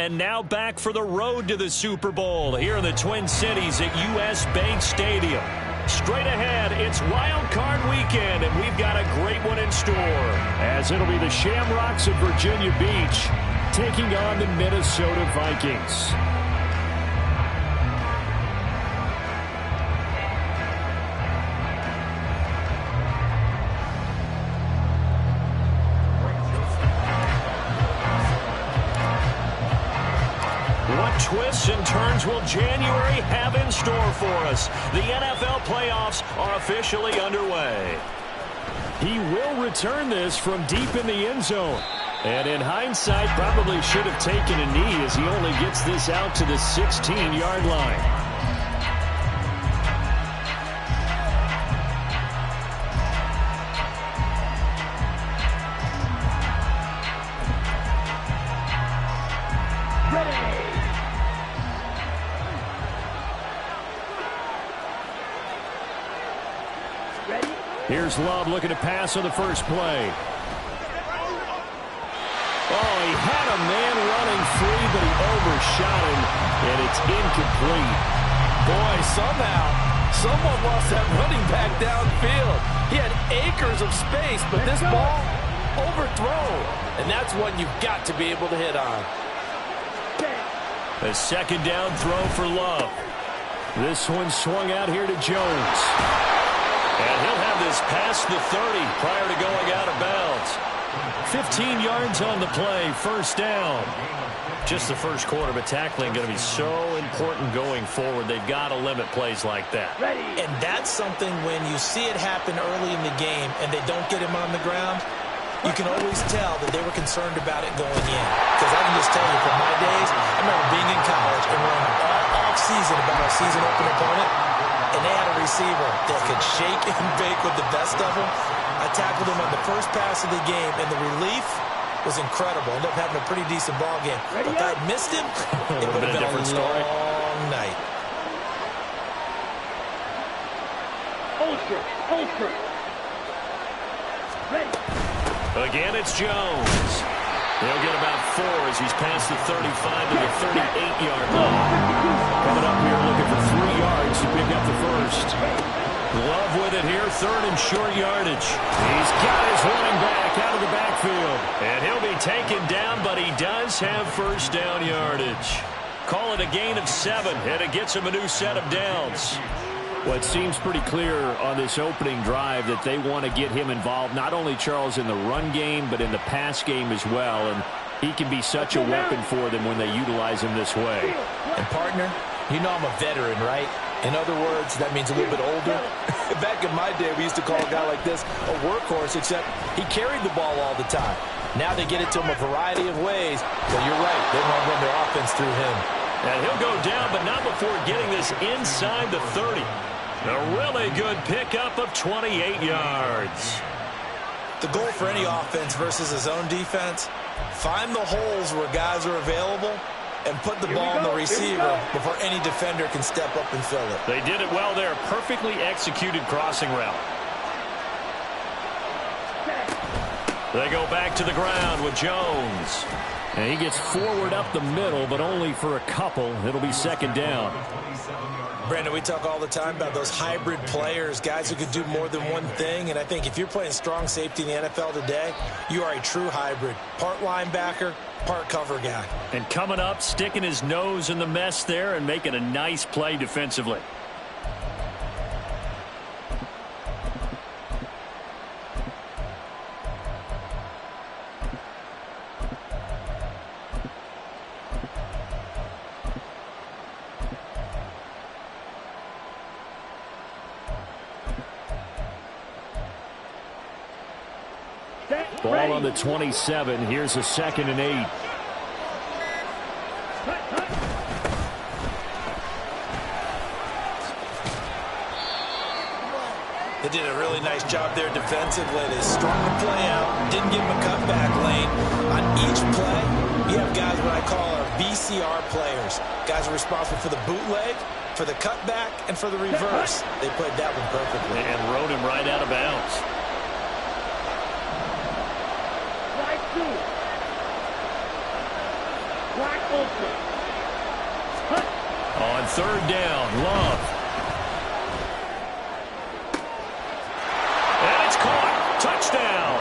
and now back for the road to the Super Bowl here in the Twin Cities at U.S. Bank Stadium. Straight ahead, it's Wild Card Weekend, and we've got a great one in store, as it'll be the Shamrocks of Virginia Beach taking on the Minnesota Vikings. What twists and turns will January have in store for us? The NFL playoffs are officially underway. He will return this from deep in the end zone. And in hindsight, probably should have taken a knee as he only gets this out to the 16-yard line. Here's Love looking to pass on the first play. Oh, he had a man running free, but he overshot him, and it's incomplete. Boy, somehow, someone lost that running back downfield. He had acres of space, but this ball overthrown, and that's one you've got to be able to hit on. A second down throw for Love. This one swung out here to Jones. And he'll have this past the 30 prior to going out of bounds. 15 yards on the play, first down. Just the first quarter, but tackling going to be so important going forward. They've got to limit plays like that. And that's something when you see it happen early in the game and they don't get him on the ground, you can always tell that they were concerned about it going in. Because I can just tell you from my days, I remember being in college and running all off-season about our season-open opponent, and they had a receiver that could shake and bake with the best of them. I tackled him on the first pass of the game, and the relief was incredible. Ended up having a pretty decent ball game. But if I had missed him, it would have been a long night. Holster. Ready. Again, it's Jones. He'll get about 4 as he's past the 35 to the 38-yard line. Coming up here looking for 3 yards to pick up the first. Love with it here, third and short yardage. He's got his running back out of the backfield. And he'll be taken down, but he does have first down yardage. Call it a gain of 7, and it gets him a new set of downs. Well, it seems pretty clear on this opening drive that they want to get him involved, not only, Charles, in the run game, but in the pass game as well. And he can be such a weapon for them when they utilize him this way. And, partner, you know I'm a veteran, right? In other words, that means a little bit older. Back in my day, we used to call a guy like this a workhorse, except he carried the ball all the time. Now they get it to him a variety of ways. But you're right, they want to run their offense through him. And he'll go down, but not before getting this inside the 30. A really good pickup of 28 yards. The goal for any offense versus his own defense, find the holes where guys are available and put the ball on the receiver before any defender can step up and fill it. They did it well there. Perfectly executed crossing route. They go back to the ground with Jones. And he gets forward up the middle, but only for a couple. It'll be second down. Brandon, we talk all the time about those hybrid players, guys who could do more than one thing. And I think if you're playing strong safety in the NFL today, you are a true hybrid. Part linebacker, part cover guy. And coming up, sticking his nose in the mess there and making a nice play defensively. Ball on the 27. Here's a 2nd and 8. They did a really nice job there defensively. They strung the play out, didn't give him a cutback lane. On each play, you have guys what I call our VCR players. Guys are responsible for the bootleg, for the cutback, and for the reverse. They played that one perfectly. And rode him right out of bounds. On third down, Love. And it's caught. Touchdown.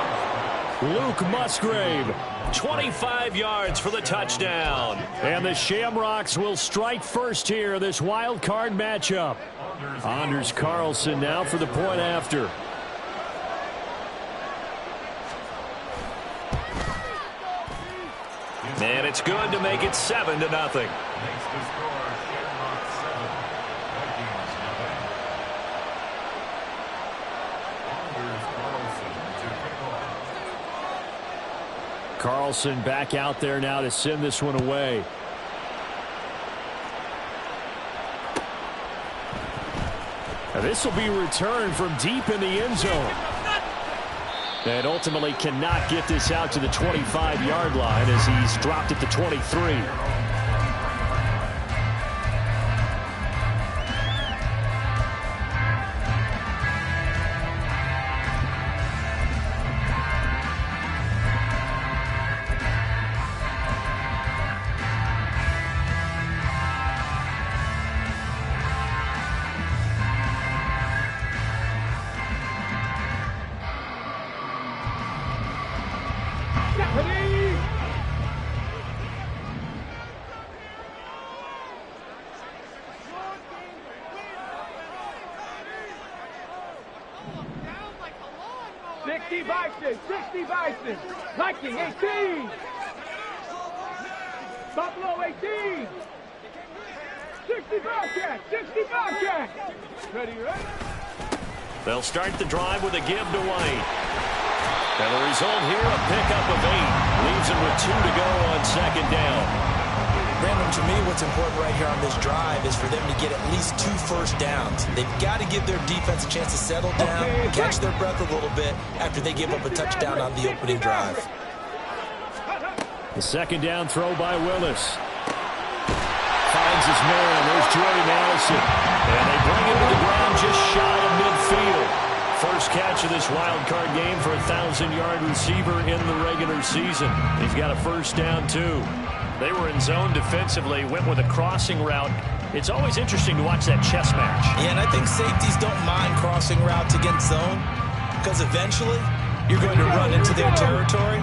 Luke Musgrave, 25 yards for the touchdown. And the Shamrocks will strike first here, this wild card matchup. Anders Carlson now for the point after. And it's good to make it 7-0. Carlson back out there now to send this one away. Now this will be returned from deep in the end zone. And ultimately cannot get this out to the 25-yard line as he's dropped at the 23. Viking 18. Buffalo 18. 60 Bobcat. 60 Bobcat. Ready, ready? They'll start the drive with a give to White. And the result here, a pickup of 8. Leaves him with 2 to go on second down. Brandon, to me, what's important right here on this drive is for them to get at least 2 first downs. They've got to give their defense a chance to settle down, catch their breath a little bit after they give up a touchdown on the opening drive. The second down throw by Willis. Finds his man. There's Jordy Madison. And they bring him to the ground just shy of midfield. First catch of this wild card game for a 1,000-yard receiver in the regular season. He's got a first down, too. They were in zone defensively, went with a crossing route. It's always interesting to watch that chess match. Yeah, and I think safeties don't mind crossing routes against zone because eventually you're going to run into their territory,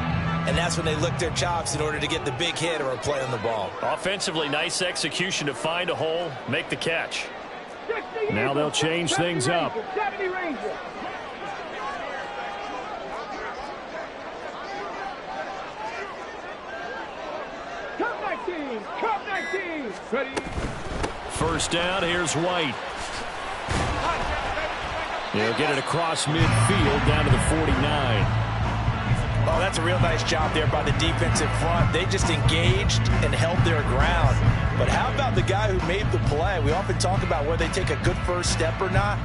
and that's when they lick their chops in order to get the big hit or a play on the ball. Offensively, nice execution to find a hole, make the catch. Now they'll change things up. 70 Rangers. Cup 19. Ready. First down, here's White. He'll get it across midfield down to the 49. Oh, that's a real nice job there by the defensive front. They just engaged and held their ground. But how about the guy who made the play? We often talk about whether they take a good first step or not.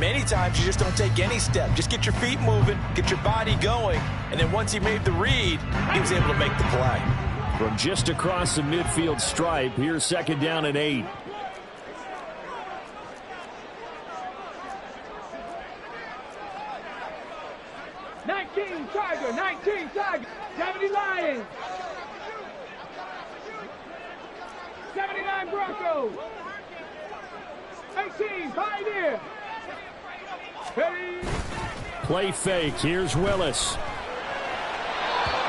Many times you just don't take any step. Just get your feet moving, get your body going, and then once he made the read, he was able to make the play. From just across the midfield stripe, here's second down and 8. Tiger, 19 Tiger, 70 Lions, 79 Broncos, 18 Pioneer. Ready. Play fake, here's Willis.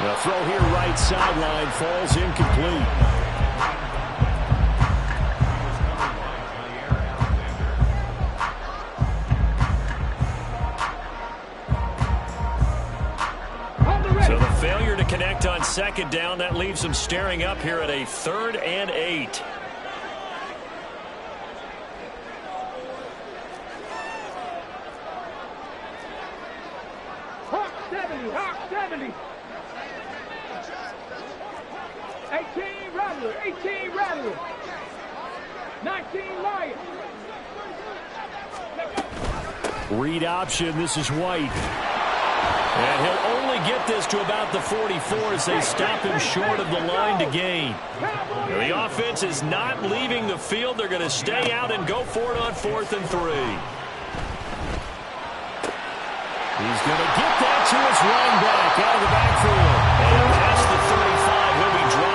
The throw here right sideline falls incomplete. So the failure to connect on second down, that leaves them staring up here at a 3rd and 8. Hawk 70, Hawk 70. 18 Rattler, 18 Rattler. 19 Lions. Read option, this is White. And he'll only get this to about the 44 as they stop him short of the line to gain. The offense is not leaving the field. They're going to stay out and go for it on 4th and 3. He's going to get that to his running back out of the backfield. And past the 35, he'll be dropped.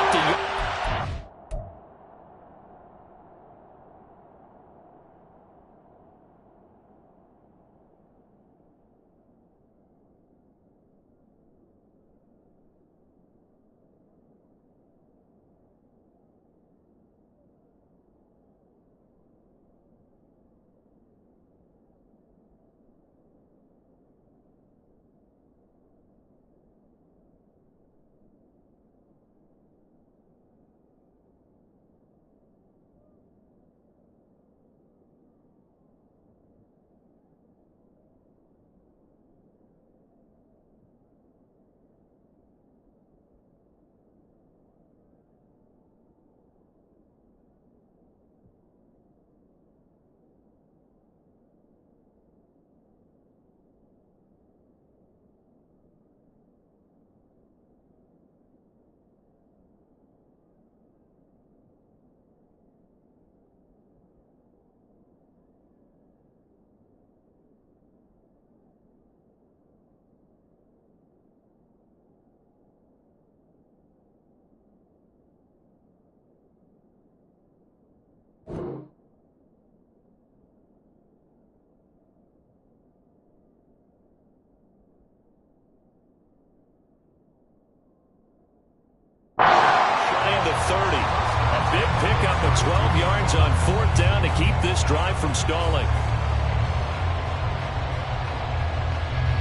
12 yards on 4th down to keep this drive from stalling.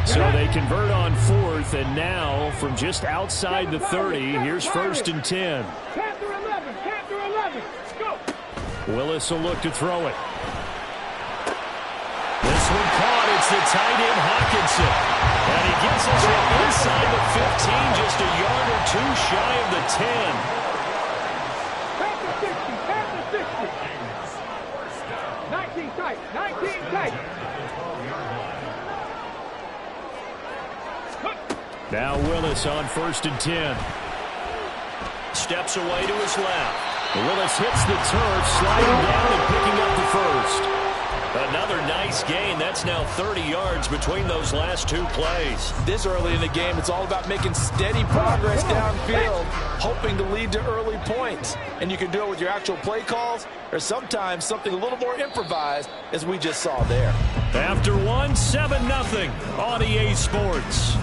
So they convert on 4th, and now from just outside the 30, here's 1st and 10. Panther 11, Panther 11, go. Willis will look to throw it. This one caught. It's the tight end Hawkinson. And he gets us inside the 15, just a yard or two shy of the 10. Panther 60, Panther 60. 19 tight, 19 tight. Now Willis on 1st and 10. Steps away to his left. Willis hits the turf, sliding down and picking up the first. Another nice gain. That's now 30 yards between those last two plays. This early in the game, it's all about making steady progress downfield, hoping to lead to early points. And you can do it with your actual play calls or sometimes something a little more improvised, as we just saw there. After one, 7-0 on EA Sports.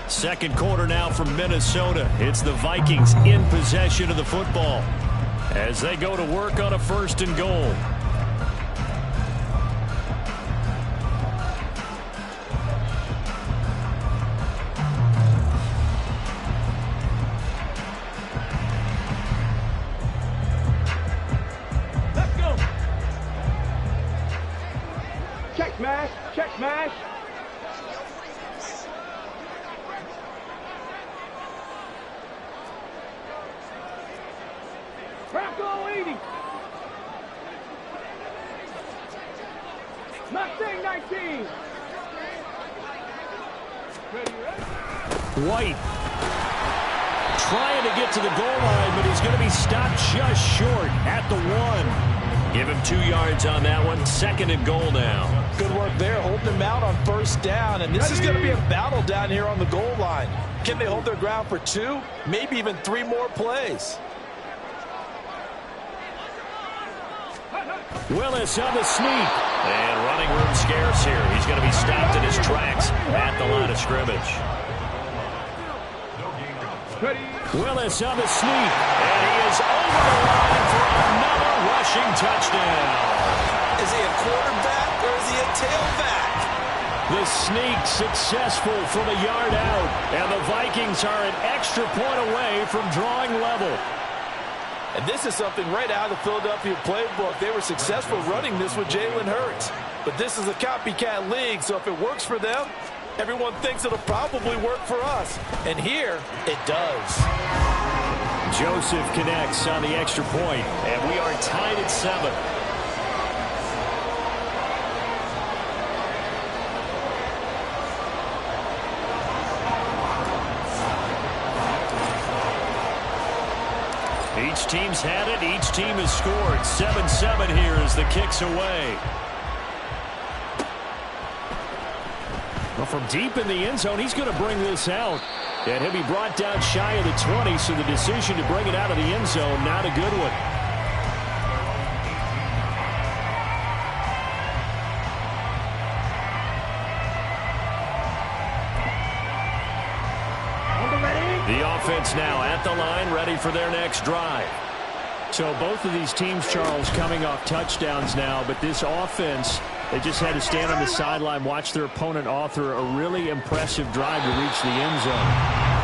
Second quarter now from Minnesota. It's the Vikings in possession of the football as they go to work on a 1st and goal. Let's go. Check smash, check smash. Bronco 80. Mustang 19. Ready, ready. White trying to get to the goal line, but he's going to be stopped just short at the 1. Give him 2 yards on that one. 2nd and goal now. Good work there, holding them out on 1st down. And this is going to be a battle down here on the goal line. Can they hold their ground for 2, maybe even 3 more plays? Willis on the sneak. And running room scarce here. He's going to be stopped in his tracks at the line of scrimmage. Willis on the sneak. And he is over the line for another rushing touchdown. Is he a quarterback or is he a tailback? The sneak successful from a yard out. And the Vikings are an extra point away from drawing level. And this is something right out of the Philadelphia playbook. They were successful running this with Jalen Hurts. But this is a copycat league, so if it works for them, everyone thinks it'll probably work for us. And here, it does. Joseph connects on the extra point, and we are tied at 7. Each team's had it. Each team has scored. 7-7 here as the kick's away. Well, from deep in the end zone, he's going to bring this out. And he'll be brought down shy of the 20, so the decision to bring it out of the end zone, not a good one. The offense now at the line, ready for their next drive. So both of these teams, Charles, coming off touchdowns now, but this offense, they just had to stand on the sideline, watch their opponent author a really impressive drive to reach the end zone.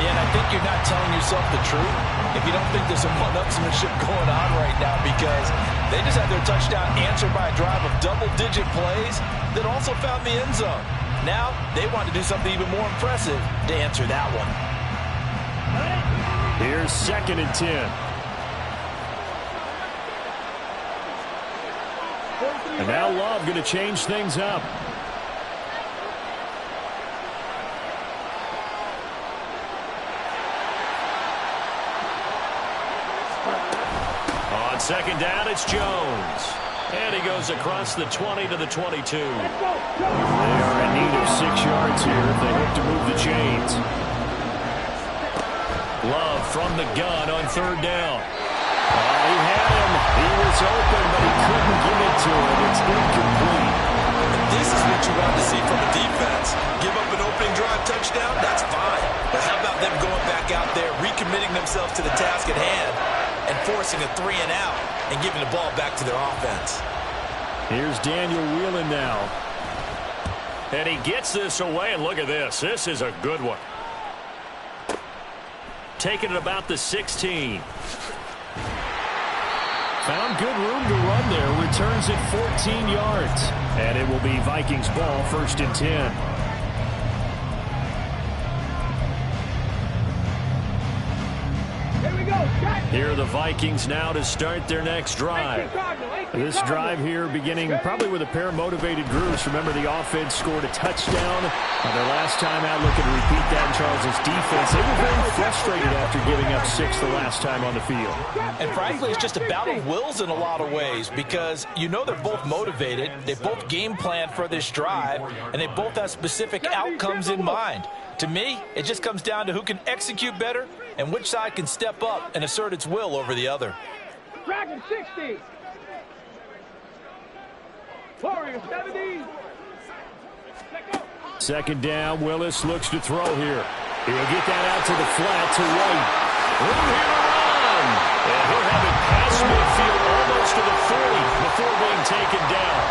Yeah, and I think you're not telling yourself the truth if you don't think there's some one-upsmanship going on right now, because they just had their touchdown answered by a drive of double-digit plays that also found the end zone. Now they want to do something even more impressive to answer that one. Here's 2nd and 10. And now Love going to change things up. On 2nd down, it's Jones. And he goes across the 20 to the 22. They are in need of 6 yards here if they hope to move the chains. Love from the gun on 3rd down. He had him. He was open, but he couldn't give it to him. It's incomplete. This is what you want to see from a defense. Give up an opening drive touchdown, that's fine. But how about them going back out there, recommitting themselves to the task at hand and forcing a 3 and out and giving the ball back to their offense. Here's Daniel Whelan now. And he gets this away, and look at this. This is a good one. Taking it about the 16. Found good room to run there. Returns it 14 yards. And it will be Vikings ball, 1st and 10. Here are the Vikings now to start their next drive. This drive here beginning probably with a pair of motivated groups. Remember, the offense scored a touchdown on their last time out. Looking to repeat that in Charles' defense. They were very frustrated after giving up 6 the last time on the field. And frankly, it's just a battle of wills in a lot of ways because you know they're both motivated. They both game plan for this drive, and they both have specific outcomes in mind. To me, it just comes down to who can execute better and which side can step up and assert its will over the other. Dragon 60. Warrior 70. Second down, Willis looks to throw here. He'll get that out to the flat to White. Room here to run. And he'll have it past midfield almost to the 40 before being taken down.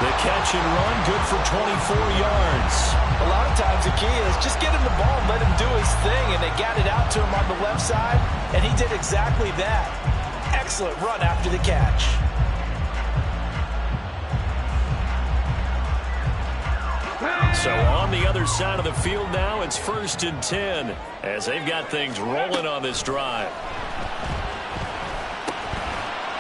The catch and run, good for 24 yards. A lot of times the key is just get him the ball and let him do his thing, and they got it out to him on the left side, and he did exactly that. Excellent run after the catch. So on the other side of the field now, it's 1st and 10 as they've got things rolling on this drive.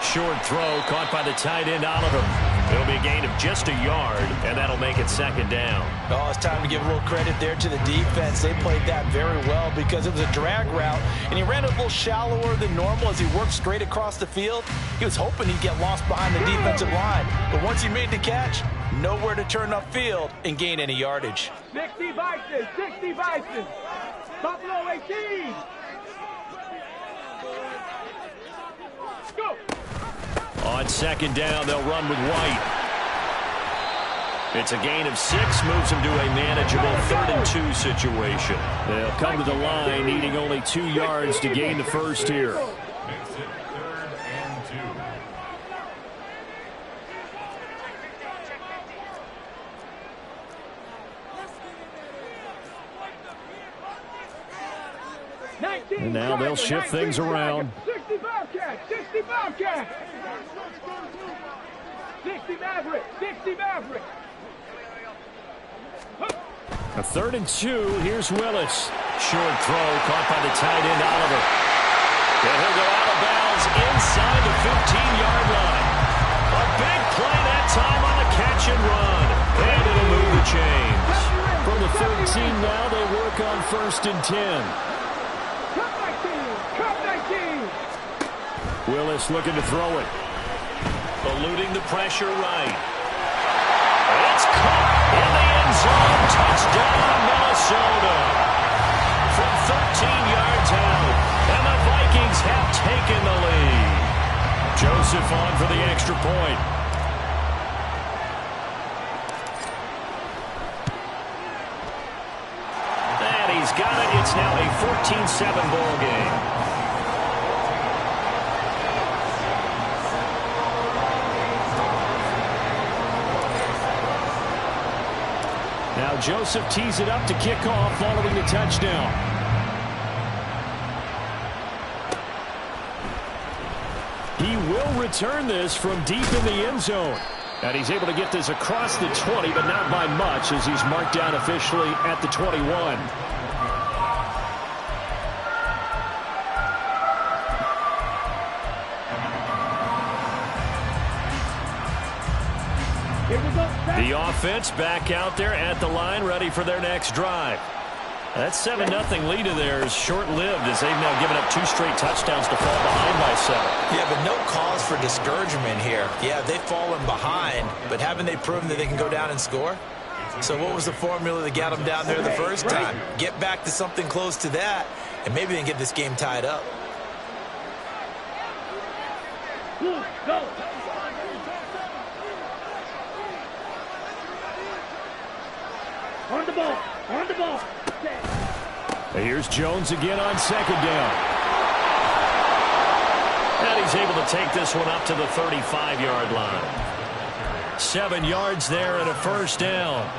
Short throw caught by the tight end Oliver. It'll be a gain of just a yard, and that'll make it 2nd down. Oh, it's time to give a little credit there to the defense. They played that very well because it was a drag route, and he ran a little shallower than normal as he worked straight across the field. He was hoping he'd get lost behind the defensive line, but once he made the catch, nowhere to turn upfield and gain any yardage. 60 Vikings, 60 Vikings. Buffalo 18. Go. On 2nd down, they'll run with White. It's a gain of 6, moves them to a manageable 3rd and 2 situation. They'll come to the line, needing only 2 yards to gain the first here. And now they'll shift things around. 65 catch, 65 catch. 60 Maverick, 60 Maverick. A 3rd and 2, here's Willis. Short throw caught by the tight end Oliver. And he'll go out of bounds inside the 15-yard line. A big play that time on the catch and run. And it'll move the chains. From the 13 now, they work on 1st and 10. Willis looking to throw it. Eluding the pressure right. It's caught in the end zone. Touchdown, Minnesota. From 13 yards out. And the Vikings have taken the lead. Joseph on for the extra point. And he's got it. It's now a 14-7 ball game. Now Joseph tees it up to kick off following the touchdown. He will return this from deep in the end zone. And he's able to get this across the 20, but not by much as he's marked down officially at the 21. The offense back out there at the line, ready for their next drive. That 7-0 lead of theirs short-lived as they've now given up 2 straight touchdowns to fall behind by 7. Yeah, but no cause for discouragement here. Yeah, they've fallen behind, but haven't they proven that they can go down and score? So what was the formula that got them down there the first time? Get back to something close to that, and maybe they can get this game tied up. Go. On the ball. On the ball. Here's Jones again on second down. And he's able to take this one up to the 35-yard line. 7 yards there and a first down.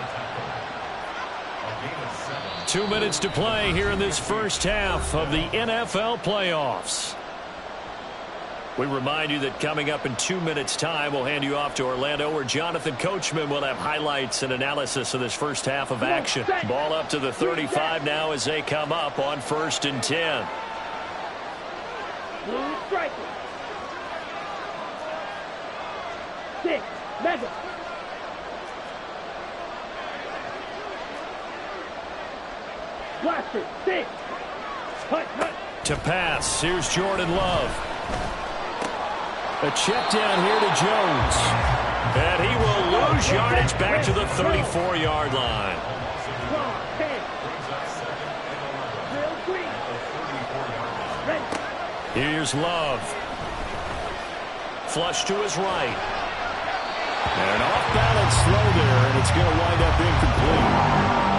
2 minutes to play here in this first half of the NFL playoffs. We remind you that coming up in 2 minutes' time, we'll hand you off to Orlando, where Jonathan Coachman will have highlights and analysis of this first half of action. Ball up to the 35 now as they come up on 1st and 10. Striker. 6, mega. Blaster, 6. Hut, hut. To pass, here's Jordan Love. A check down here to Jones. And he will lose yardage back to the 34-yard line. Here's Love. Flush to his right. And off-balance throw there, and it's going to wind up incomplete.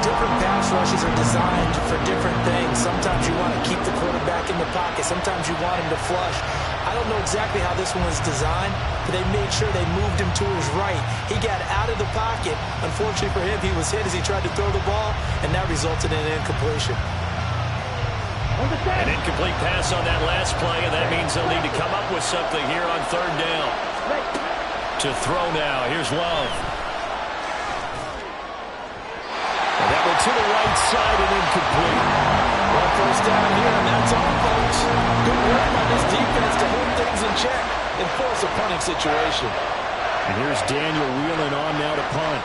Different pass rushes are designed for different things. Sometimes you want to keep the quarterback in the pocket. Sometimes you want him to flush. I don't know exactly how this one was designed, but they made sure they moved him to his right. He got out of the pocket. Unfortunately for him, he was hit as he tried to throw the ball, and that resulted in an incompletion. An incomplete pass on that last play, and that means they'll need to come up with something here on 3rd down. To throw now, here's Love. And that one to the right side and incomplete. Well, first down here, and that's all, folks. Good work by this defense to hold things in check and force a punting situation. And here's Daniel wheeling on now to punt.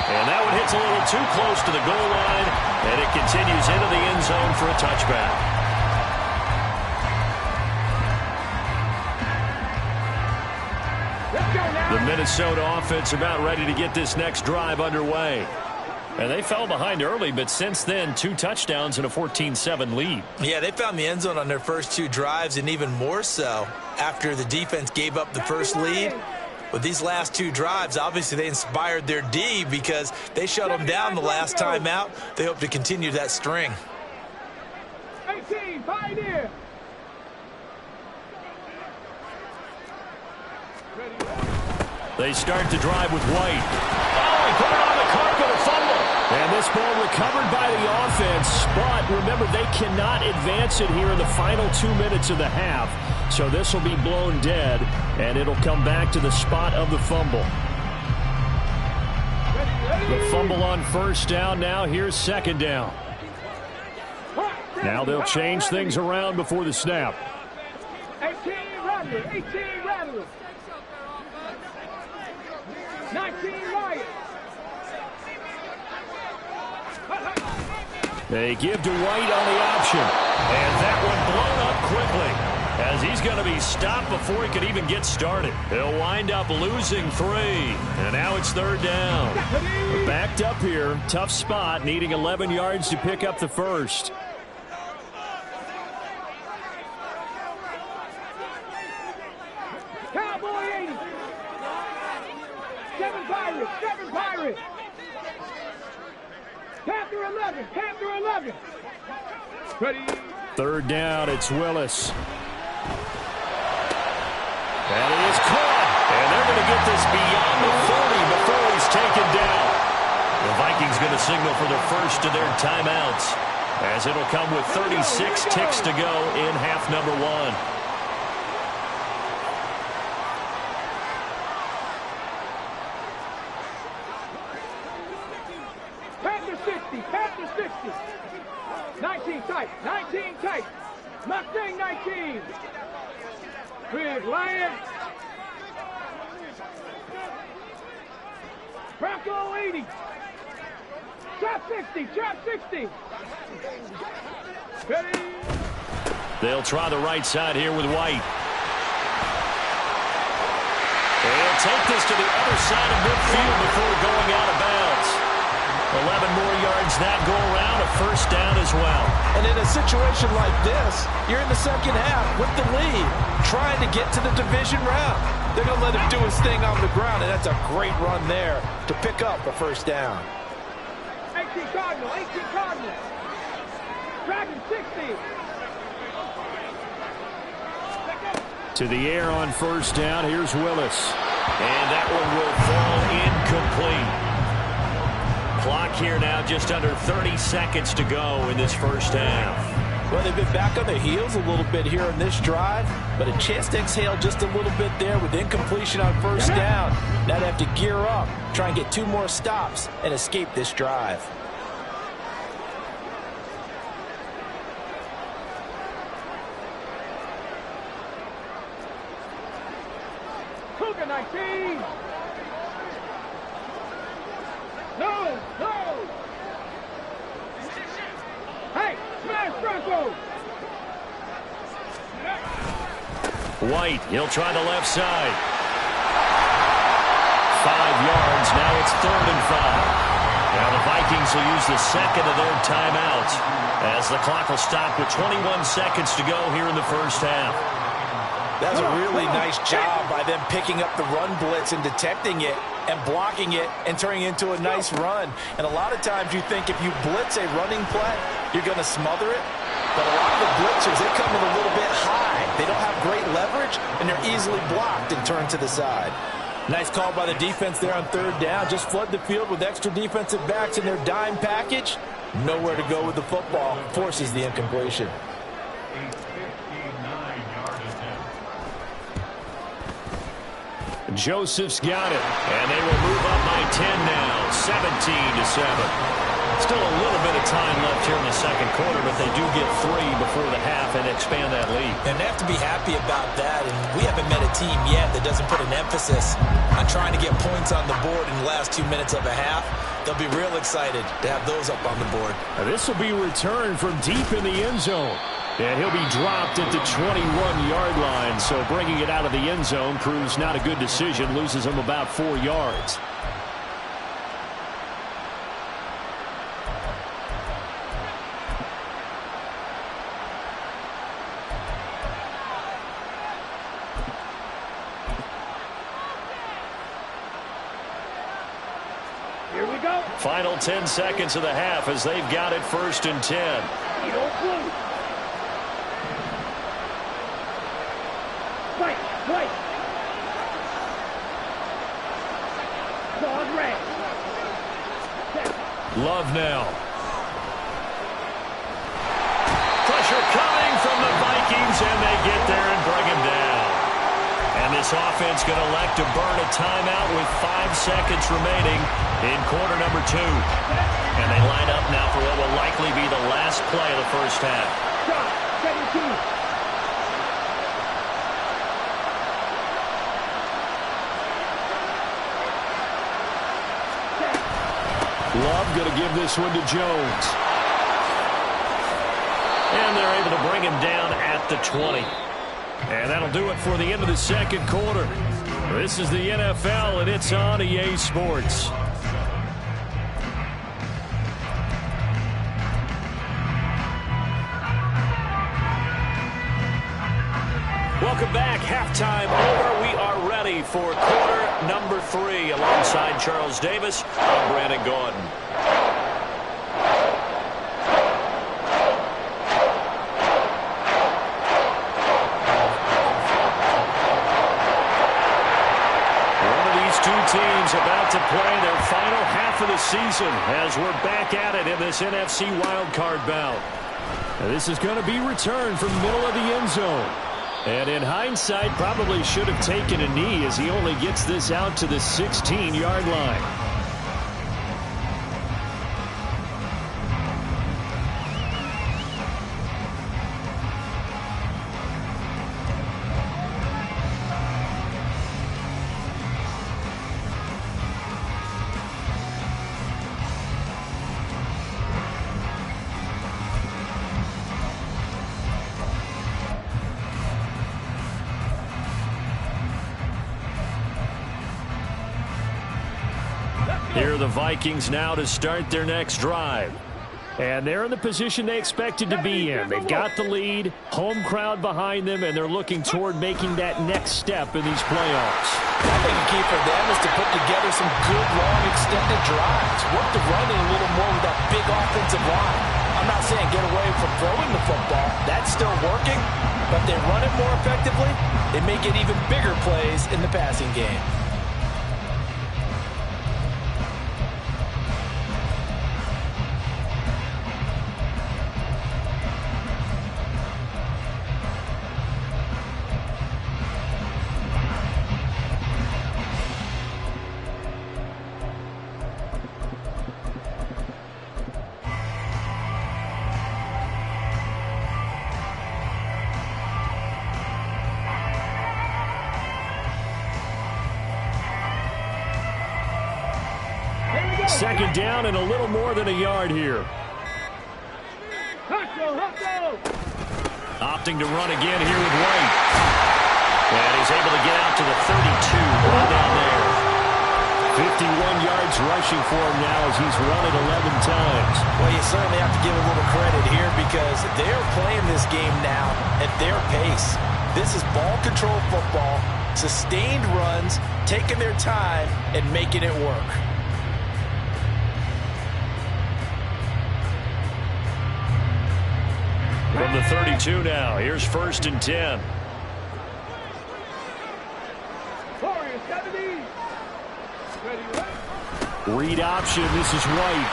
And that one hits a little too close to the goal line, and it continues into the end zone for a touchback. The Minnesota offense about ready to get this next drive underway. And they fell behind early, but since then, 2 touchdowns and a 14-7 lead. Yeah, they found the end zone on their first 2 drives, and even more so after the defense gave up the first lead. With these last 2 drives, obviously they inspired their D because they shut them down the last time out. They hope to continue that string. 18, Pioneer. They start to drive with White. Oh, he put it on the carpet, a fumble. And this ball recovered by the offense, but remember, they cannot advance it here in the final 2 minutes of the half. So this will be blown dead, and it'll come back to the spot of the fumble. The fumble on first down. Now here's second down. Now they'll change things around before the snap. 18 Rattler, 18 Rattler. 19 Riot. They give to White on the option. And that one blown up quickly, as he's going to be stopped before he could even get started. He'll wind up losing 3. And now it's 3rd down. Backed up here. Tough spot, needing 11 yards to pick up the first. Cowboy 80. 7 Pirates, 7 Pirates. Panther 11, Panther 11. Ready. 3rd down, it's Willis. And he is caught. And they're going to get this beyond the 40 before he's taken down. The Vikings going to signal for the first of their timeouts, as it'll come with 36 ticks to go in half number 1. Panther 60. 19 tight. 19 tight. Mustang 19. Big Lion. Bronco 80. Chop 60. Chop 60. Ready. They'll try the right side here with White. They'll take this to the other side of midfield before going out of bounds. 11 more yards that go around, a first down as well. And in a situation like this, you're in the second half with the lead, trying to get to the division round. They're going to let him do his thing on the ground, and that's a great run there to pick up a first down. 18 Cardinal, 18 Cardinal. Dragon 60. To the air on first down. Here's Willis. And that one will fall incomplete. Clock here now just under 30 seconds to go in this first half. Well, they've been back on their heels a little bit here in this drive, but a chance to exhale just a little bit there with incompletion on first down. Now they have to gear up, try and get 2 more stops, and escape this drive. Cougar 19. No, no. Hey, smash Broncos. White, he'll try the left side. 5 yards, now it's 3rd and 5. Now the Vikings will use the second of their timeouts as the clock will stop with 21 seconds to go here in the first half. That's a really nice job by them picking up the run blitz and detecting it and blocking it and turning it into a nice run. And a lot of times you think if you blitz a running play, you're going to smother it. But a lot of the blitzers, they come in a little bit high. They don't have great leverage, and they're easily blocked and turned to the side. Nice call by the defense there on 3rd down. Just flood the field with extra defensive backs in their dime package. Nowhere to go with the football. Forces the incompletion. Joseph's got it, and they will move up by 10 now, 17-7. Still a little bit of time left here in the second quarter, but they do get 3 before the half and expand that lead. And they have to be happy about that, and we haven't met a team yet that doesn't put an emphasis on trying to get points on the board in the last 2 minutes of a half. They'll be real excited to have those up on the board. This will be returned from deep in the end zone. And he'll be dropped at the 21-yard line, so bringing it out of the end zone proves not a good decision, loses him about 4 yards. Here we go. Final 10 seconds of the half as they've got it 1st and 10. You don't blue. White. Dog red. Love now. Pressure coming from the Vikings, and they get there and bring him down. And this offense going to elect to burn a timeout with 5 seconds remaining in quarter number 2. And they line up now for what will likely be the last play of the first half. Shot, 17. Love going to give this one to Jones. And they're able to bring him down at the 20. And that'll do it for the end of the second quarter. This is the NFL, and it's on EA Sports. Welcome back. Halftime over. We are ready for quarter number 3. Alongside Charles Davis, I'm Brandon Gaudin. One of these two teams about to play their final half of the season as we're back at it in this NFC wildcard bout. Now, this is going to be returned from the middle of the end zone. And in hindsight, probably should have taken a knee as he only gets this out to the 16-yard line. Here are the Vikings now to start their next drive. And they're in the position they expected to be in. They've got the lead, home crowd behind them, and they're looking toward making that next step in these playoffs. I think the key for them is to put together some good, long, extended drives. Work the running a little more with that big offensive line. I'm not saying get away from throwing the football. That's still working. But if they run it more effectively, they may get even bigger plays in the passing game. Second down and a little more than a yard here. Opting to run again here with White. And he's able to get out to the 32. Right down there. 51 yards rushing for him now as he's run it 11 times. Well, you certainly have to give a little credit here because they're playing this game now at their pace. This is ball control football, sustained runs, taking their time, and making it work. From the 32 now, here's 1st and 10. Read option, this is White.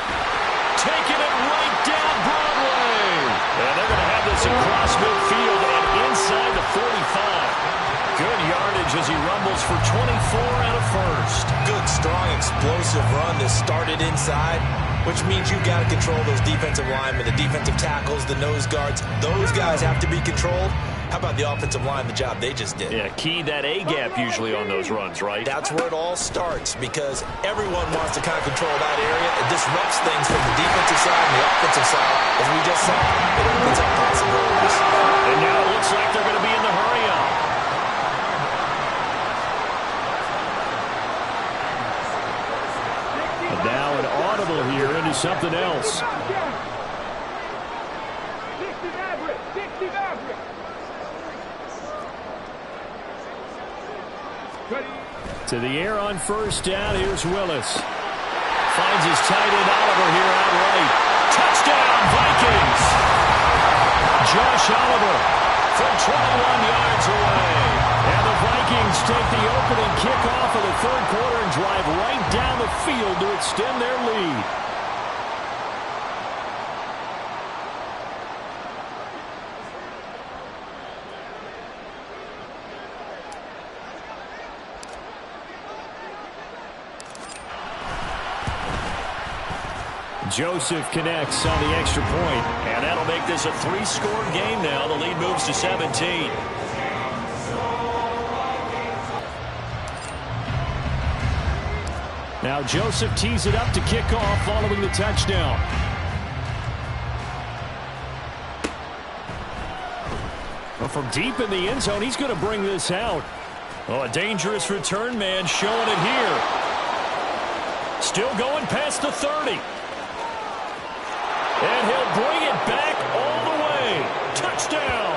Taking it right down Broadway. And they're going to have this across midfield and inside the 45. Good yardage as he rumbles for 24 and a first. Good, strong, explosive run that started inside, which means you've got to control those defensive linemen, the defensive tackles, the nose guards. Those guys have to be controlled. How about the offensive line, the job they just did? Yeah, key that A-gap usually on those runs, right? That's where it all starts because everyone wants to kind of control that area. It disrupts things from the defensive side and the offensive side. As we just saw, it opens up possibilities. And now it looks like they're going to be in the hurry-up. And now an audible here into something else. To the air on 1st down, here's Willis. Finds his tight end Oliver here out right. Touchdown, Vikings! Josh Oliver from 21 yards away. And the Vikings take the opening kickoff of the 3rd quarter and drive right down the field to extend their lead. Joseph connects on the extra point, and that'll make this a 3-score game now. The lead moves to 17. Now Joseph tees it up to kick off following the touchdown. Well, from deep in the end zone, he's going to bring this out. Oh, a dangerous return man showing it here. Still going past the 30. And he'll bring it back all the way. Touchdown.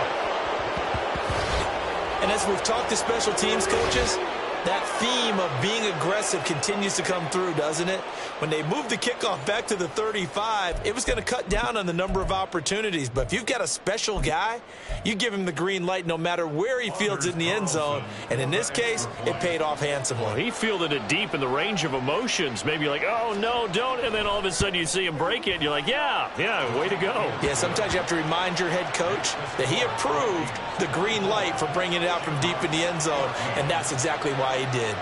And as we've talked to special teams coaches, that theme of being aggressive continues to come through, doesn't it? When they moved the kickoff back to the 35, it was going to cut down on the number of opportunities. But if you've got a special guy, you give him the green light no matter where he fields it in the end zone. And in this case, it paid off handsomely. Well, he fielded it deep in the range of emotions. Maybe like, oh, no, don't. And then all of a sudden you see him break it. And you're like, yeah, way to go. Yeah, sometimes you have to remind your head coach that he approved the green light for bringing it out from deep in the end zone. And that's exactly why he did.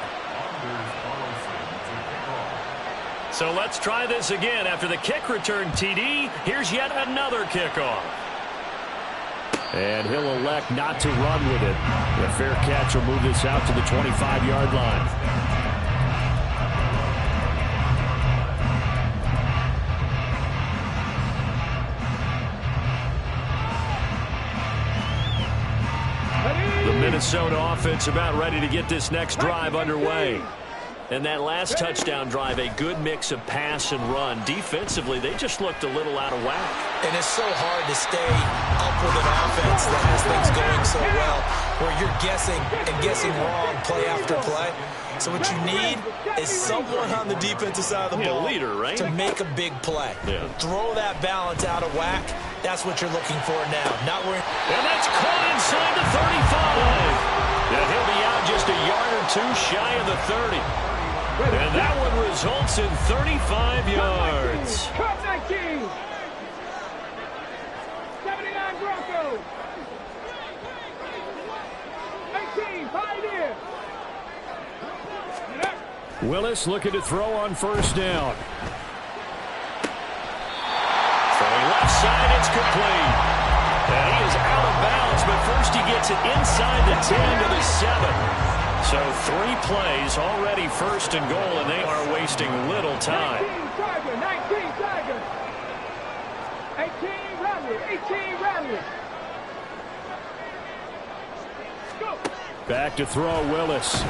So let's try this again. After the kick return TD, here's yet another kickoff. And he'll elect not to run with it. The fair catch will move this out to the 25-yard line. The Minnesota offense about ready to get this next drive underway. And that last touchdown drive, a good mix of pass and run. Defensively, they just looked a little out of whack. And it's so hard to stay up with an offense that has things going so well, where you're guessing and guessing wrong play after play. So what you need is someone on the defensive side of the ball, a leader, right? to make a big play. Yeah. Throw that balance out of whack. That's what you're looking for now. Not where. And that's caught inside the 35. And he'll be out just a yard or two shy of the 30. And that one results in 35 yards. Cut 19. 79 Broncos. 18 Pioneers. Willis looking to throw on first down. Throwing left side, it's complete. And he is out of bounds, but first he gets it inside the 10 to the 7. So 3 plays already first and goal, and they are wasting little time. 19 Tiger. 18 Rattler. 18 Rattler. Go. Back to throw, Willis.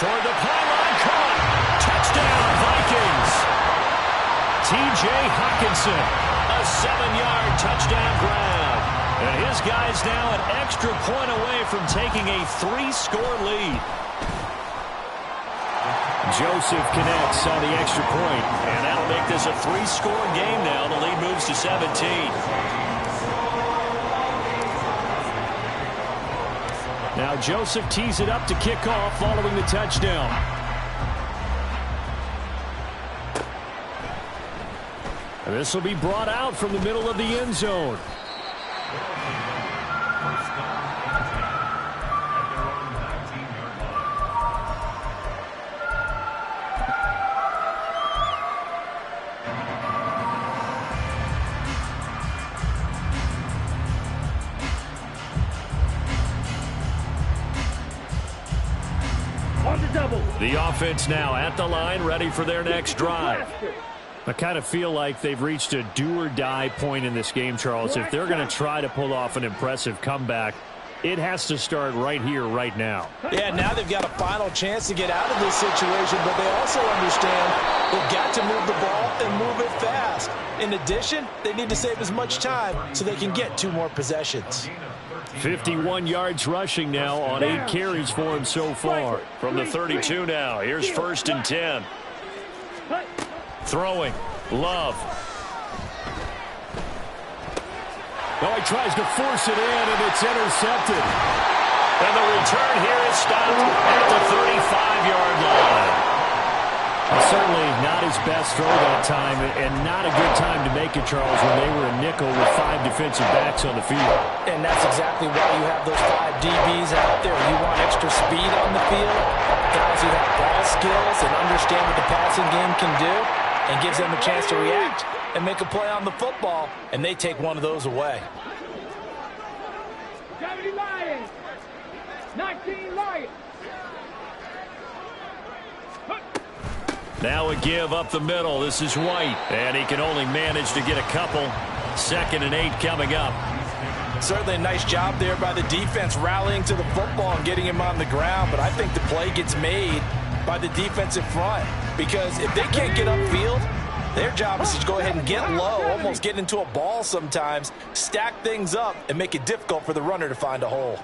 Toward the pylon, caught. Touchdown, Vikings. T.J. Hockenson, a 7-yard touchdown grab. And his guys now an extra point away from taking a 3-score lead. Joseph connects on the extra point, and that'll make this a 3-score game now. The lead moves to 17. Now Joseph tees it up to kick off following the touchdown. And this will be brought out from the middle of the end zone. The offense now at the line, ready for their next drive. I kind of feel like they've reached a do-or-die point in this game, Charles. If they're going to try to pull off an impressive comeback, it has to start right here, right now. Yeah, now they've got a final chance to get out of this situation, but they also understand they've got to move the ball and move it fast. In addition, they need to save as much time so they can get 2 more possessions. 51 yards rushing now on 8 carries for him so far. From the 32 now, here's 1st and 10. Throwing, Love. Oh, he tries to force it in, and it's intercepted. And the return here is stopped at the 35-yard line. Certainly not his best throw that time, and not a good time to make it, Charles, when they were a nickel with 5 defensive backs on the field. And that's exactly why you have those 5 DBs out there. You want extra speed on the field, guys who have ball skills and understand what the passing game can do, and gives them a chance to react and make a play on the football, and they take one of those away. 70 Lions. 19 Lions. Now a give up the middle. This is White, and he can only manage to get a couple. 2nd and 8 coming up. Certainly a nice job there by the defense rallying to the football and getting him on the ground, but I think the play gets made by the defensive front, because if they can't get upfield, their job is to go ahead and get low, almost get into a ball sometimes, stack things up, and make it difficult for the runner to find a hole.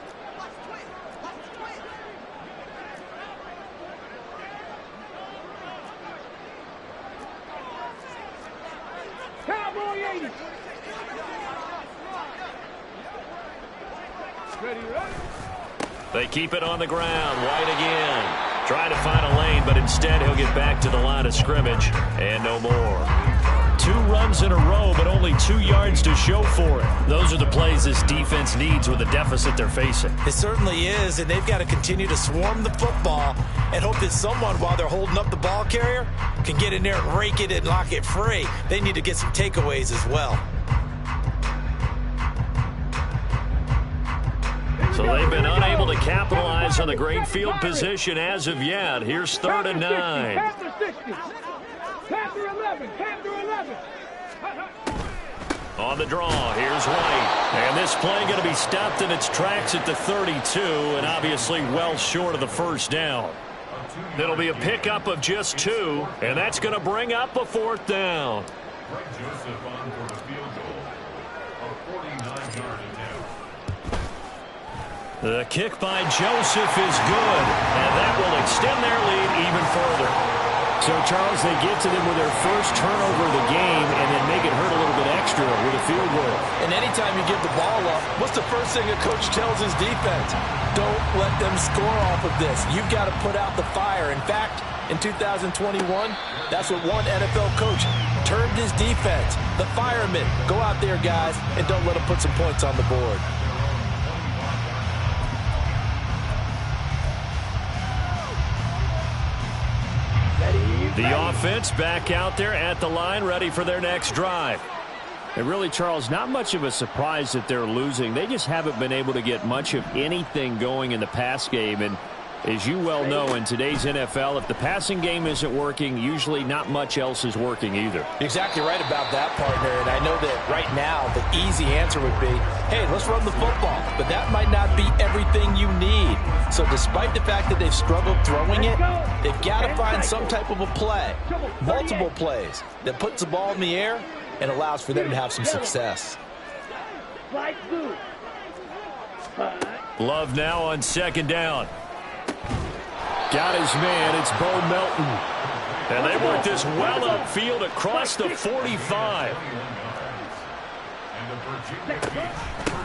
Cowboy 80. Ready, right? They keep it on the ground. White again. Trying to find a lane, but instead he'll get back to the line of scrimmage. And no more. 2 runs in a row, but only 2 yards to show for it. Those are the plays this defense needs with the deficit they're facing. It certainly is, and they've got to continue to swarm the football and hope that someone, while they're holding up the ball carrier, can get in there and rake it and lock it free. They need to get some takeaways as well. So they've been unable to capitalize on the great field position as of yet. Here's 3rd and 9. Panther 60. Panther 11. Panther 11. On the draw, here's White. And this play going to be stopped in its tracks at the 32, and obviously well short of the first down. It'll be a pickup of just 2, and that's going to bring up a 4th down. Joseph on for the field goal. A 49-yard attempt. The kick by Joseph is good, and that will extend their lead even further. So, Charles, they get to them with their first turnover of the game and then make it hurt a little bit extra with a field goal. And anytime you give the ball up, what's the first thing a coach tells his defense? Don't let them score off of this. You've got to put out the fire. In fact, in 2021, that's what one NFL coach termed his defense. The firemen. Go out there, guys, and don't let them put some points on the board. The offense back out there at the line, ready for their next drive. And really, Charles, not much of a surprise that they're losing. They just haven't been able to get much of anything going in the pass game. And as you well know, in today's NFL, if the passing game isn't working, usually not much else is working either. You're exactly right about that, partner. And I know that right now the easy answer would be, hey, let's run the football. But that might not be everything you need. So despite the fact that they've struggled throwing it, they've got to find some type of a play, multiple plays, that puts the ball in the air and allows for them to have some success. Love now on 2nd down. Got his man. It's Bo Melton. And they work this well upfield across the 45.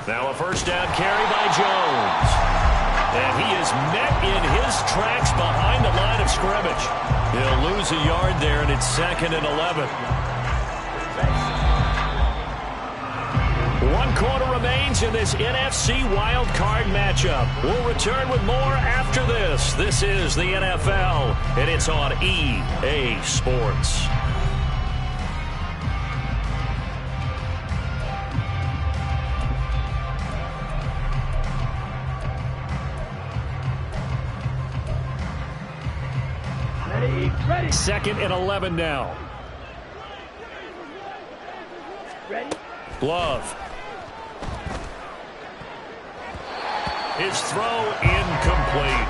Now a 1st down carry by Jones. And he is met in his tracks behind the line of scrimmage. He'll lose a yard there, and it's 2nd and 11. 1 quarter remains in this NFC Wild Card matchup. We'll return with more after this. This is the NFL, and it's on EA Sports. Ready. 2nd and 11 now. Ready. Love. His throw incomplete.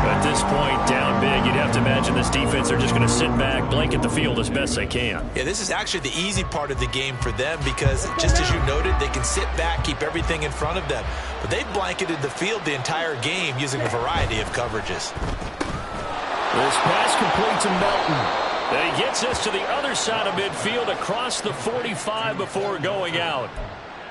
At this point, down big, you'd have to imagine this defense are just going to sit back, blanket the field as best they can. Yeah, this is actually the easy part of the game for them because, just as you noted, they can sit back, keep everything in front of them. But they've blanketed the field the entire game using a variety of coverages. This pass complete to Melton. And he gets us to the other side of midfield across the 45 before going out.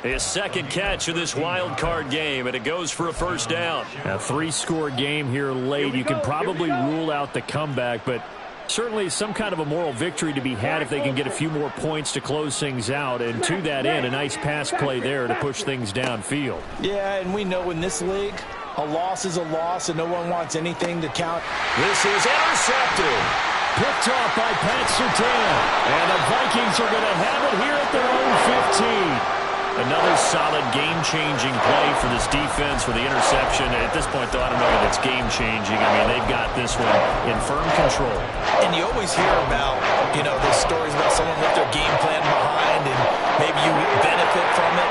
His 2nd catch of this wild card game, and it goes for a 1st down. A 3-score game here late. You can probably rule out the comeback, but certainly some kind of a moral victory to be had if they can get a few more points to close things out. And to that end, a nice pass play there to push things downfield. Yeah, and we know in this league, a loss is a loss, and no one wants anything to count. This is intercepted. Picked off by Pat Surtain. And the Vikings are going to have it here at their own 15. Another solid game-changing play for this defense for the interception. At this point, though, I don't know if it's game-changing. I mean, they've got this one in firm control. And you always hear about, those stories about someone with their game plan behind and maybe you benefit from it.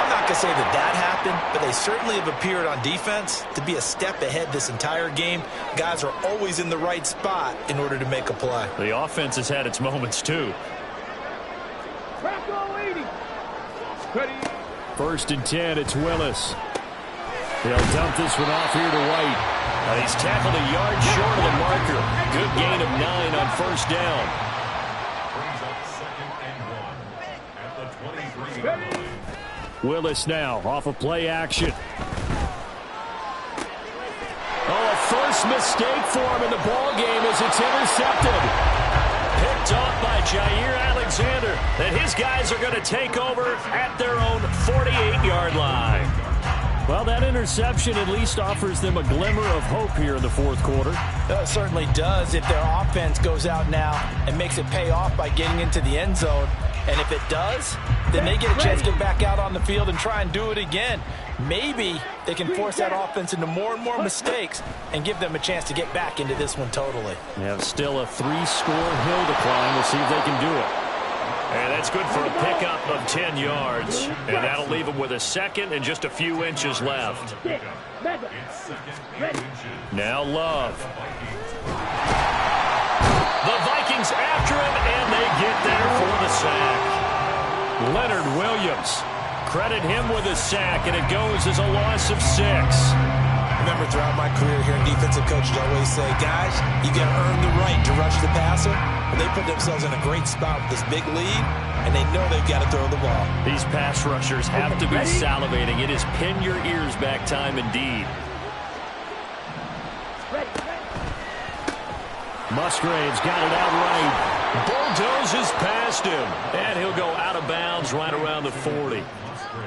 I'm not going to say that happened, but they certainly have appeared on defense to be a step ahead this entire game. Guys are always in the right spot in order to make a play. The offense has had its moments, too. Bronco 80. Ready. 1st and 10, it's Willis. They'll dump this one off here to White. He's tackled a yard short of the marker. Good gain of 9 on 1st down. Willis now off of play action. Oh, a first mistake for him in the ball game as it's intercepted. Picked off by Jair Alexander. And his guys are going to take over at their own 48-yard line. Well, that interception at least offers them a glimmer of hope here in the 4th quarter. It certainly does if their offense goes out now and makes it pay off by getting into the end zone. And if it does, then they get a chance to get back out on the field and try and do it again. Maybe they can force that offense into more and more mistakes and give them a chance to get back into this one totally. They have still a 3-score hill to climb. We'll see if they can do it. And that's good for a pickup of 10 yards. And that'll leave them with a 2nd and just a few inches left. Now Love. The Vikings after him, and they get there for the sack. Leonard Williams. Credit him with a sack, and it goes as a loss of 6. Remember, throughout my career here, defensive coaches always say, guys, you got to earn the right to rush the passer. And they put themselves in a great spot with this big lead, and they know they've got to throw the ball. These pass rushers have to be salivating. It is pin your ears back time indeed. Musgrave's got it out right. Bulldozes past him. And he'll go out of bounds right around the 40.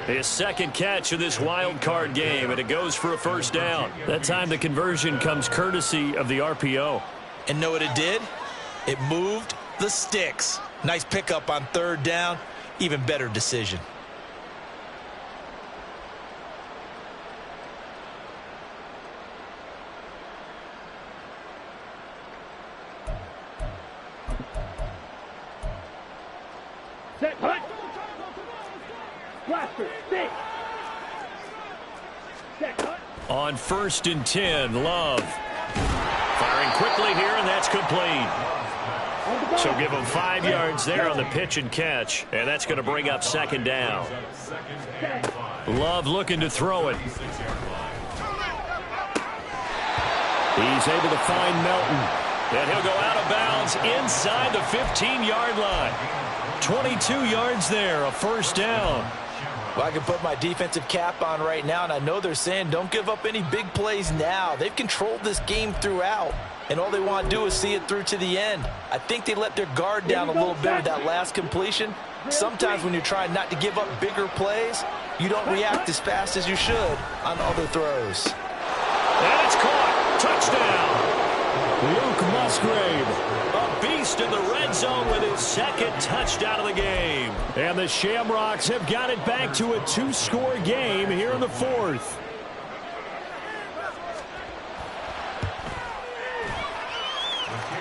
His second catch of this wild card game, and it goes for a first down. That time the conversion comes courtesy of the RPO. And know what it did? It moved the sticks. Nice pickup on third down. Even better decision. Set, hut. Blaster, stick. Set, hut. On 1st and 10, Love. Firing quickly here, and that's complete. So give him 5 yards there on the pitch and catch, and that's going to bring up 2nd down. Love looking to throw it. He's able to find Melton, and he'll go out of bounds inside the 15-yard line. 22 yards there, a first down. Well, I can put my defensive cap on right now, and I know they're saying don't give up any big plays now. They've controlled this game throughout, and all they want to do is see it through to the end. I think they let their guard down a little bit with that last completion. Sometimes when you're trying not to give up bigger plays, you don't react as fast as you should on other throws. And it's caught. Touchdown. Luke Musgrave, a beast in the red zone with his second touchdown of the game. And the Shamrocks have got it back to a 2-score game here in the 4th.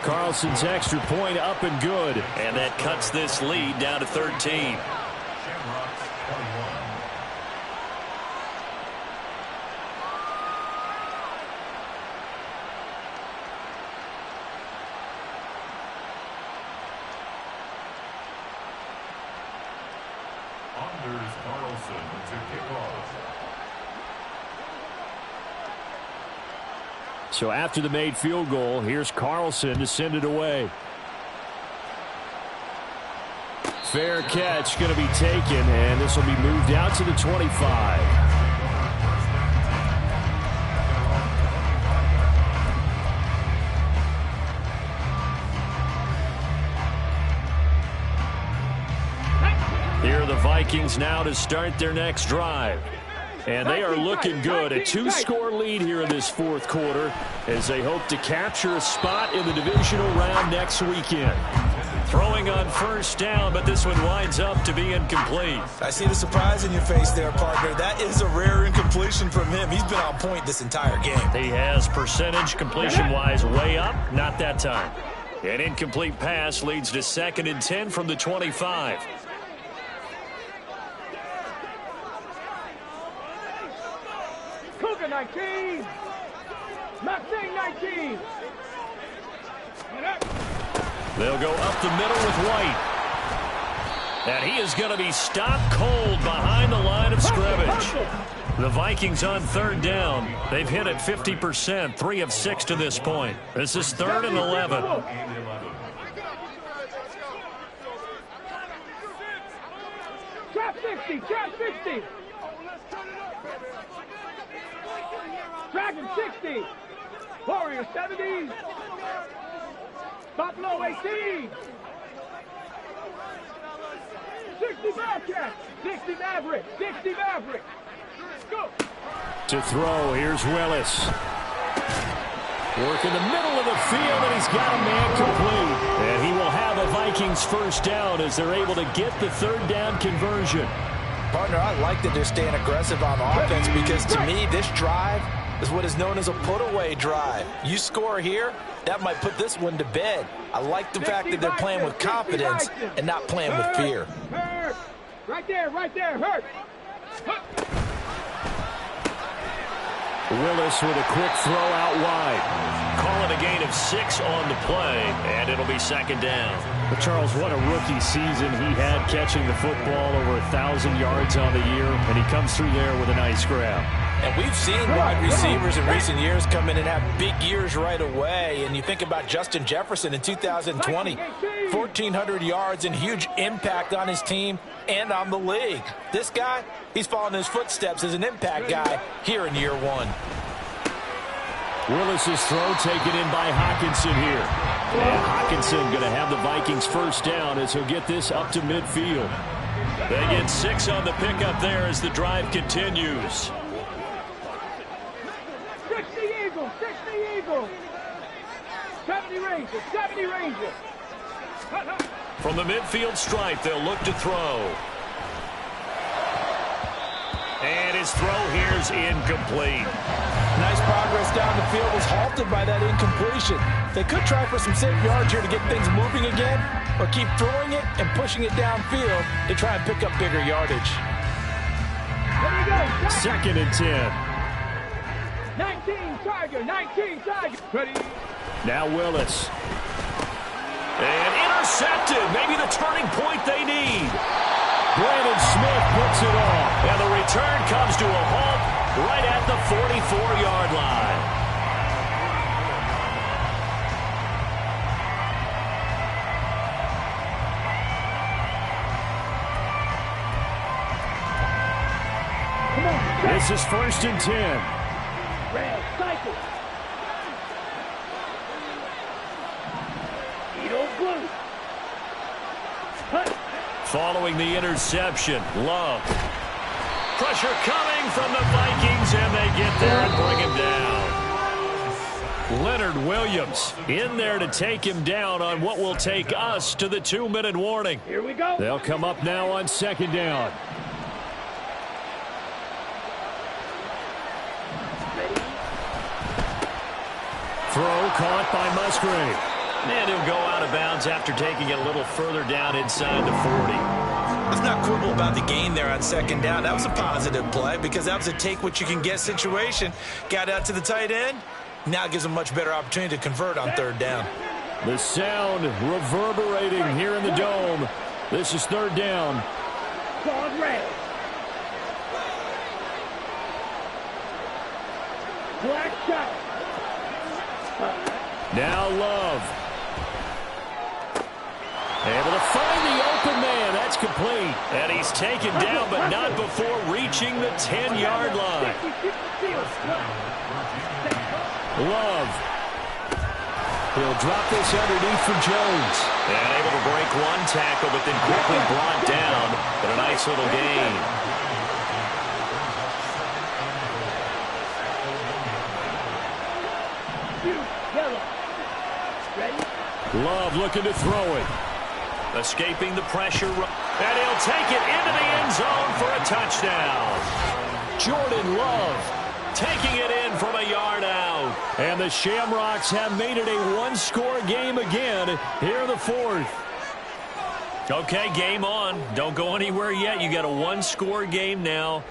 Carlson's extra point up and good. And that cuts this lead down to 13. Anders Carlson to kick off. So after the made field goal, here's Carlson to send it away. Fair catch going to be taken, and this will be moved out to the 25. Here are the Vikings now to start their next drive. And they are looking good. A 2-score lead here in this 4th quarter as they hope to capture a spot in the divisional round next weekend. Throwing on first down, but this one winds up to be incomplete. I see the surprise in your face there, partner. That is a rare incompletion from him. He's been on point this entire game. He has percentage completion-wise way up. Not that time. An incomplete pass leads to 2nd and 10 from the 25. Cougar 19. Mustang 19. They'll go up the middle with White. And he is going to be stopped cold behind the line of scrimmage. The Vikings on 3rd down. They've hit it 50%, 3 of 6 to this point. This is 3rd and 11. Trap 60, trap 60. Dragon 60. Warrior 70. Buffalo 18. 60 Bearcat. 60 Maverick. 60 Maverick. Go. To throw, here's Willis. Work in the middle of the field, and he's got a man complete. And he will have a Vikings first down as they're able to get the 3rd down conversion. Partner, I like that they're staying aggressive on offense because to me, this drive is what is known as a put-away drive. You score here, that might put this one to bed. I like the fact that they're playing with confidence and not playing with fear. Hurt. Right there, hurt. Willis with a quick throw out wide. call it a gain of 6 on the play, and it'll be second down. But Charles, what a rookie season he had catching the football, over 1,000 yards on the year, and he comes through there with a nice grab. And we've seen wide receivers in recent years come in and have big years right away. And you think about Justin Jefferson in 2020, 1,400 yards and huge impact on his team and on the league. This guy, he's following his footsteps as an impact guy here in year one. Willis's throw taken in by Hockenson here. And Hockenson going to have the Vikings first down as he'll get this up to midfield. They get 6 on the pickup there as the drive continues. 60 Eagles, 60 Eagles. 70 Rangers, 70 Rangers. From the midfield stripe, they'll look to throw. And his throw here's incomplete. Nice progress down the field was halted by that incompletion. They could try for some safe yards here to get things moving again, or keep throwing it and pushing it downfield to try and pick up bigger yardage. There you go. Second and 10. 19 Tiger, 19 Tiger. Ready? Now Willis. And intercepted. Maybe the turning point they need. Brandon Smith puts it off. And the return comes to a halt right at the 44-yard line. This is first and 10. Red cycle. Edo blue. Hut. Following the interception, Love. Pressure coming from the Vikings, and they get there and bring him down. Leonard Williams in there to take him down on what will take us to the 2-minute warning. Here we go. They'll come up now on second down. Throw caught by Musgrave. And he'll go out of bounds after taking it a little further down inside the 40. Let's not quibble about the gain there on second down. That was a positive play because that was a take-what-you-can-get situation. Got out to the tight end. Now gives him a much better opportunity to convert on third down. The sound reverberating here in the dome. This is third down. Claude red. Black shot. Now Love. Able to find the open man. That's complete. And he's taken down, but not before reaching the 10-yard line. Love. He'll drop this underneath for Jones. And able to break one tackle, but then quickly brought down. But a nice little gain. Love looking to throw it. Escaping the pressure. And he'll take it into the end zone for a touchdown. Jordan Love taking it in from a yard out. And the Shamrocks have made it a one-score game again here in the fourth. Okay, game on. Don't go anywhere yet. You got a one-score game now.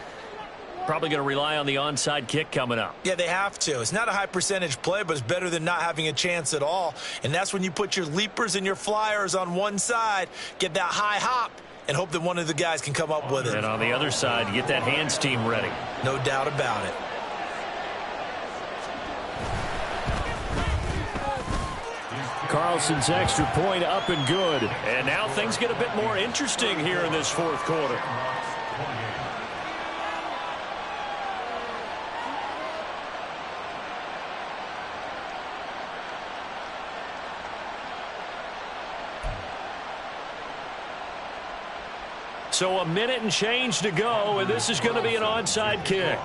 Probably going to rely on the onside kick coming up. Yeah, they have to. It's not a high percentage play, but it's better than not having a chance at all. And that's when you put your leapers and your flyers on one side, get that high hop, and hope that one of the guys can come up with it. And on the other side, get that hands team ready. No doubt about it. Carlson's extra point up and good. And now things get a bit more interesting here in this fourth quarter. So a minute and change to go, and this is going to be an onside kick.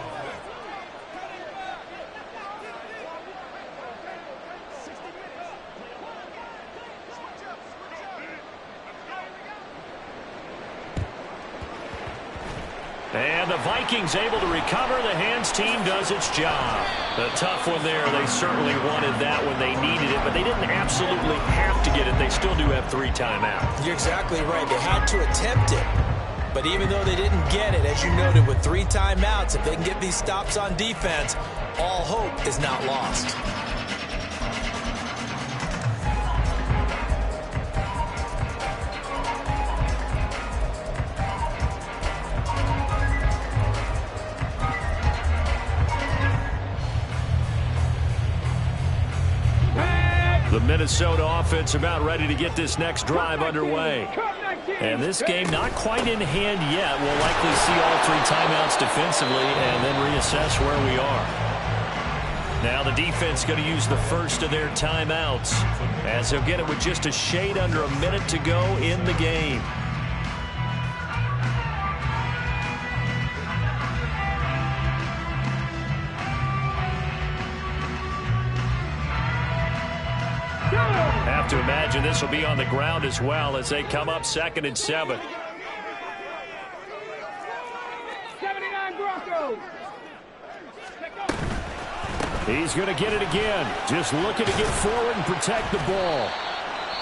And the Vikings able to recover. The hands team does its job. A tough one there. They certainly wanted that when they needed it, but they didn't absolutely have to get it. They still do have 3 timeouts. You're exactly right. They had to attempt it. But even though they didn't get it, as you noted, with 3 timeouts, if they can get these stops on defense, all hope is not lost. Minnesota offense about ready to get this next drive underway. And this game not quite in hand yet. We'll likely see all 3 timeouts defensively and then reassess where we are. Now the defense going to use the first of their timeouts as they'll get it with just a shade under a minute to go in the game. Have to imagine this will be on the ground as well as they come up 2nd and 7. 79 Broncos. He's going to get it again. Just looking to get forward and protect the ball.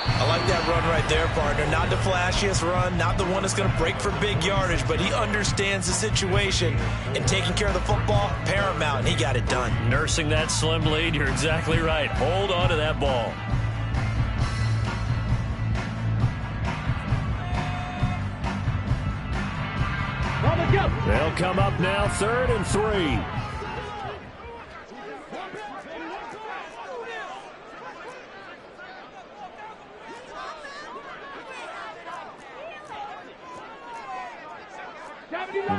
I like that run right there, partner. Not the flashiest run, not the one that's going to break for big yardage, but he understands the situation, and taking care of the football, paramount, and he got it done. Nursing that slim lead, you're exactly right. Hold on to that ball. They'll come up now 3rd and 3.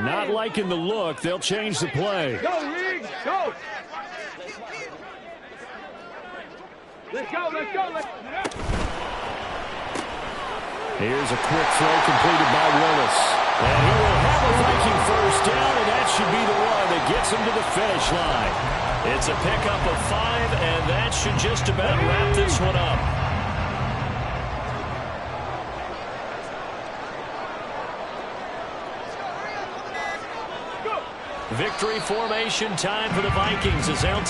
Not liking the look. They'll change the play. Go, Riggs, go. Let's go, let's go. Here's a quick throw completed by Willis. And he will have a Viking first down, and that should be the one that gets him to the finish line. It's a pickup of 5, and that should just about wrap this one up. Victory formation time for the Vikings as they'll take